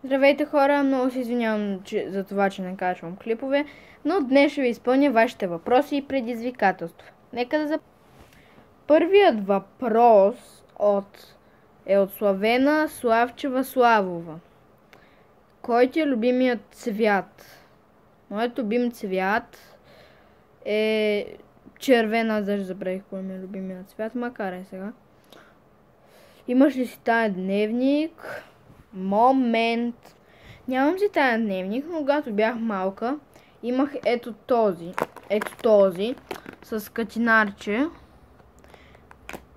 Здравейте хора, много се извинявам за това, че не качвам клипове, но днес ще ви изпълня вашите въпроси и предизвикателства. Нека да започнем. Първият въпрос е от Славена Славчева Славова. Кой ти е любимият цвят? Моят любим цвят е червена, даже забравих кой ми е любимият цвят, макар е сега. Имаш ли си таен дневник? Момент. Нямам си таен дневник, но когато бях малка, имах ето този, с катинарче.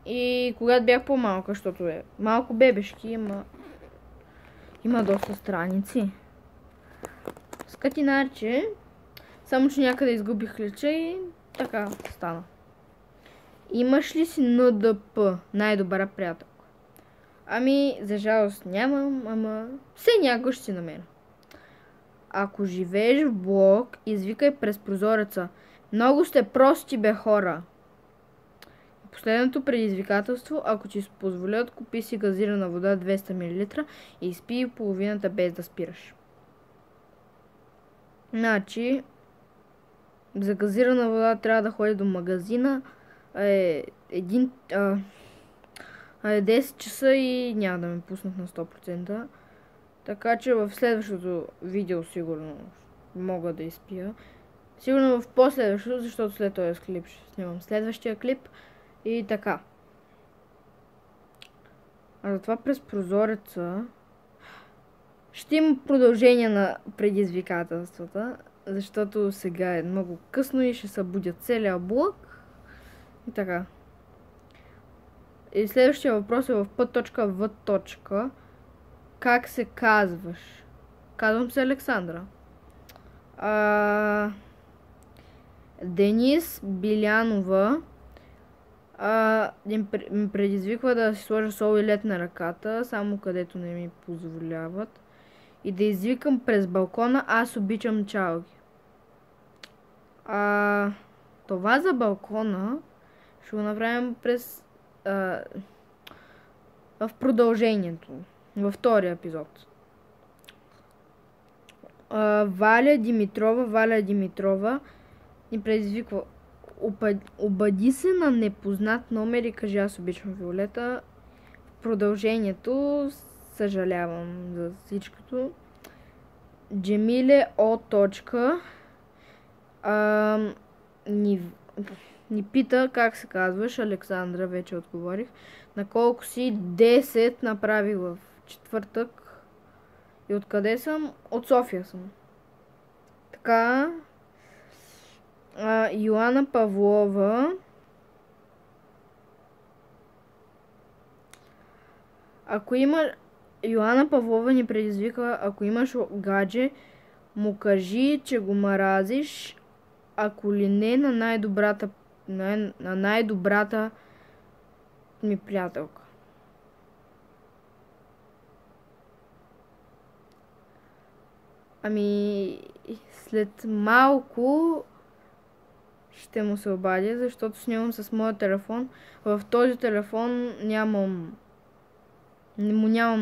И когато бях по-малка, защото е малко бебешки, има доста страници. С катинарче, само че някъде изгубих ключа и така стана. Имаш ли си НДП, най-добра приятелка? Ами, за жалост нямам, ама все някой ще си намеря. Ако живееш в блок, извикай през прозореца. Много сте прости, бе, хора. Последното предизвикателство, ако ти позволят, купи си газирана вода 200 мл и изпий половината без да спираш. Значи, за газирана вода трябва да ходи до магазина 10 часа и няма да ме пуснат на 100%. Така че в следващото видео сигурно мога да изпия. Сигурно в последващото, защото след този клип ще снимам следващия клип. И така. А затова през прозореца ще има продължение на предизвикателствата, защото сега е много късно и ще събудя целия блок. И така. И следващия въпрос е в П.В. Как се казваш? Казвам се Александра. Денис Билянова ме предизвиква да си сложа сол и лед на ръката, само където не ми позволяват. И да извикам през балкона, аз обичам чалги. Това за балкона ще го направим в продължението, във втория епизод. Валя Димитрова ни предизвиква: обади се на непознат номер и кажи аз обичам Виолета. В продължението, съжалявам за всичкото, Джемиле О. Ни пита как се казваш. Александра, вече отговорих. На колко си? 10 направих в четвъртък. И откъде съм? От София съм. Така. Йоана Павлова. Йоана Павлова ни предизвика: ако имаш гадже, му кажи, че го маразиш, ако ли не на най-добрата ми приятелка. Ами, след малко ще му се обадя, защото снимам с моя телефон. В този телефон нямам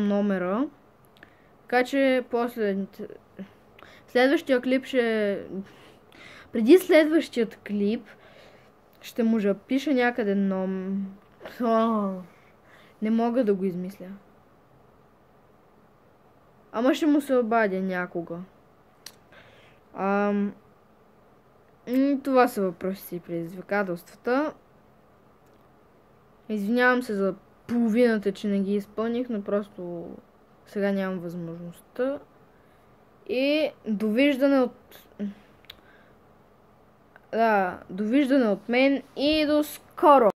номера. Така че следващия клип преди следващият клип ще му запиша някъде не мога да го измисля. Ама ще му се обадя някога. Това са въпросите и предизвикателствата. Извинявам се за половината, че не ги изпълних, но просто сега нямам възможността. И довиждане от мен и до скоро!